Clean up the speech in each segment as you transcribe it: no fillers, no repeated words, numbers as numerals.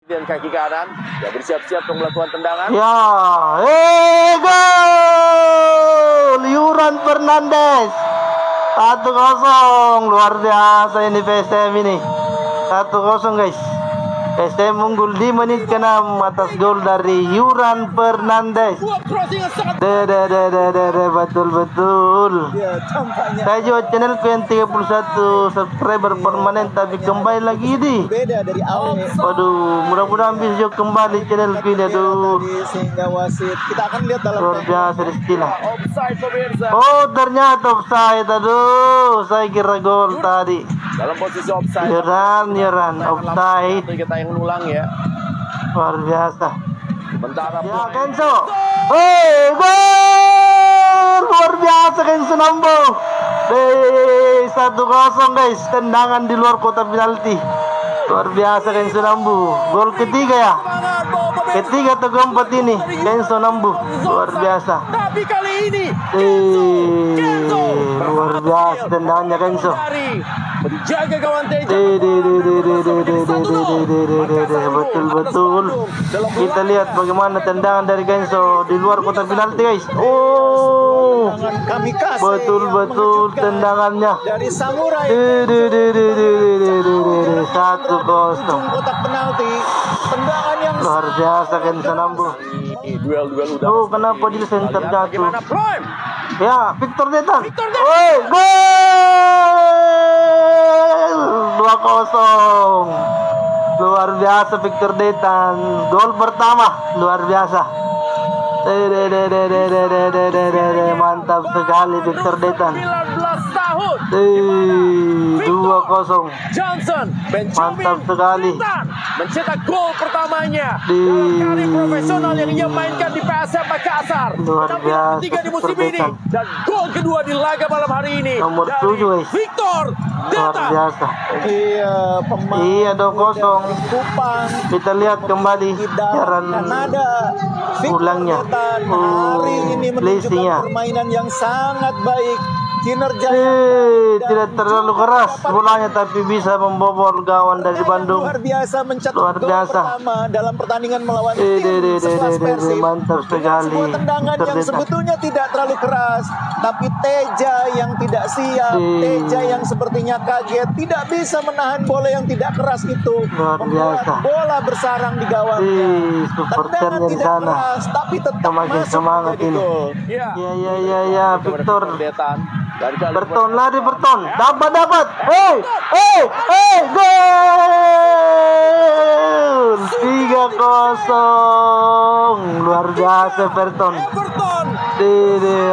Dan kaki kanan, ya bersiap-siap untuk melakukan tendangan. Ya, gol! Yuran Fernandes. 1-0, luar biasa ini PSM ini. 1-0 guys. PSM unggul di menit ke-6 atas gol dari Yuran Fernandes. Betul. Saya juga channelku yang 31 subscriber permanen, tapi kembali lagi di. Beda dari awal. Waduh, mudah-mudahan bisa juga kembali channelku ini. Aduh, Sehingga wasit kita akan lihat dalam luar biasa istilah. Offside pemirsa. Oh, ternyata offside. Aduh, saya kira gol tadi. Dalam posisi offside. Yuran offside. Kita yang ulang ya. Luar biasa. Sementara Ya, Kenzo. Gol! Luar biasa Kenzo Nambo. 1-0 guys. Tendangan di luar kotak penalti. Luar biasa Kenzo Nambo. Gol ketiga ya. Ketiga atau keempat ini Kenzo Nambo. Luar biasa. Tapi kali ini luar biasa tendangannya Kenzo. menjaga gawang Teja. Betul. Kita lihat bagaimana tendangan dari Kenzo di luar kotak penalti guys. Oh, betul tendangannya dari Samurai. 1-0. Kotak penalti. Tendangan yang Luar biasa Kenzo Nambo. Duel udah. Oh, kenapa di center jatuh? Bagaimana Prime? Ya, Victor Detan. Victor Detan. Oi, gol! 2-0. Luar biasa Victor Detan. Gol pertama, luar biasa. Mantap sekali Victor Detan. 19 tahun. 2-0. Johnson, Mantap sekali. mencetak gol pertamanya Di dalam kari profesional yang ia mainkan di PSM Makassar. Luar Tapi biasa, yang ketiga di musim ini Detan. dan gol kedua di laga malam hari ini Nomor dari 7 guys. Victor Luar Detan. biasa. iya pemain. Iya, 2-0. Kupang. Kita lihat kembali siaran Kanada. ulangnya. Hari ini menunjukkan Blessing-nya. permainan yang sangat baik. Kinerja Tidak terlalu keras bolanya, tapi bisa membobol gawang dari Bandung. luar biasa mencetak Luar gol biasa. pertama dalam pertandingan melawan tim sekelas Persib. Mantap sekali. Sebuah tendangan yang Terdesak. sebetulnya tidak terlalu keras, tapi Teja yang tidak siap, Teja yang sepertinya kaget, tidak bisa menahan bola yang tidak keras itu. Luar Membuat biasa. bola bersarang di gawangnya. Supporternya Tendangan di tidak sana. keras, tapi tetap Semakin masuk semangat menjadi ini. gol. Ya. Victor. Detan. Dari kali Berton lari Berton. Dapat. Gol! 3-0. Luar biasa Berton. Everton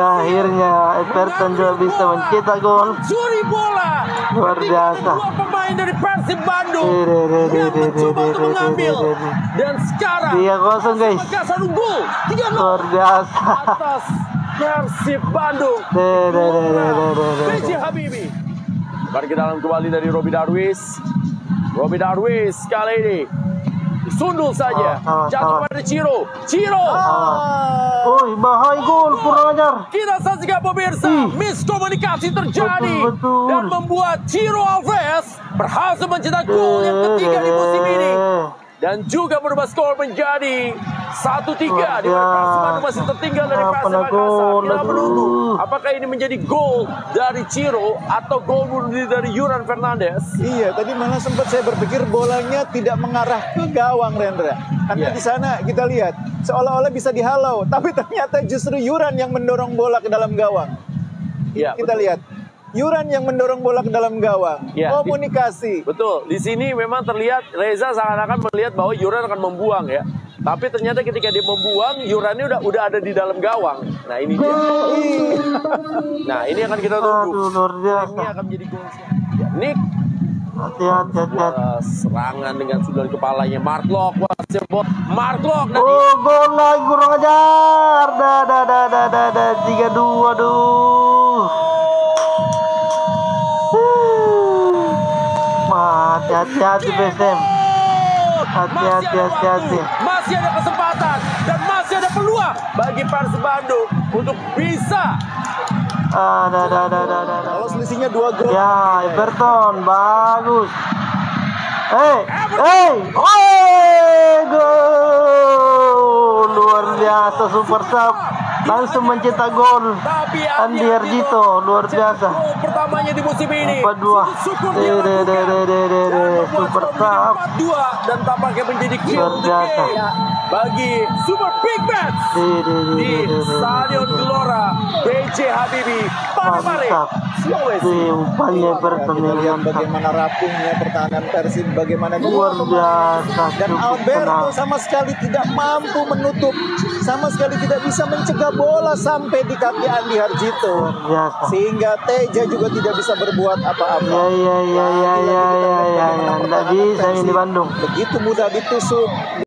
Akhirnya Everton juga bisa mencetak gol. curi bola. Luar biasa. Dua pemain dari Persib Bandung yang mencoba untuk mengambil. Dan sekarang 3-0 guys. Makassar unggul 3-0 Luar biasa. atas Persib Bandung. PJ Habibie. Mari kita dalam kembali dari Robi Darwis. Robi Darwis kali ini disundul saja. Jatuh pada Ciro. Bahaya gol, kurang ajar. Kita saksikan pemirsa, miskomunikasi terjadi Betul. dan membuat Ciro Alves berhasil mencetak gol yang ketiga di musim ini dan juga merubah skor menjadi 1-3 di mana Persib Bandung masih tertinggal dari Persib Makassar. Kita menunggu apakah ini menjadi gol dari Ciro atau gol bunuh diri dari Yuran Fernandes. Iya, tadi malah sempat saya berpikir bolanya tidak mengarah ke gawang, Rendra. Karena di sana kita lihat seolah-olah bisa dihalau, tapi ternyata justru Yuran yang mendorong bola ke dalam gawang. Iya, Kita lihat Yuran yang mendorong bola ke dalam gawang. Ya, Komunikasi. betul. Di sini memang terlihat Reza seakan-akan melihat bahwa Yuran akan membuang ya. Tapi ternyata ketika dia membuang, Yurannya udah ada di dalam gawang. Nah ini dia. Nah ini akan kita tunggu. Luar biasa. Ini akan menjadi gol. Ya, Nick Hati-hati. serangan dengan sudut kepalanya. Mark Locke wasit Mark Locke Gol lagi, kurang ajar. 3-2. Aduh. Hati-hati PSM. Hati-hati. Masih ada kesempatan dan masih ada peluang bagi Persib Bandung untuk bisa. Kalau selisihnya 2 gol. Ya, Everton bagus. biasa super sub. Langsung mencetak gol. Tapi Andi Harjito luar biasa. gol pertamanya di musim ini. 4-2. Syukur dia Super sub. 4-2 dan tampaknya menjadi kill Luar the biasa. game bagi Super Big Bats di Stadion Gelora BJ Habibie Parepare, Mantap. Sulawesi. Umpannya Everton Kita yang lihat mantap. bagaimana rapuhnya pertahanan Persib, bagaimana Luar dua biasa. dan Cukup Alberto tenang. sama sekali tidak mampu menutup, sama sekali tidak bisa mencegah bola sampai di kaki Andi Harjito, Luar biasa. sehingga Teja juga tidak bisa berbuat apa-apa. Ya. Nggak bisa ini di Bandung. Begitu mudah ditusuk.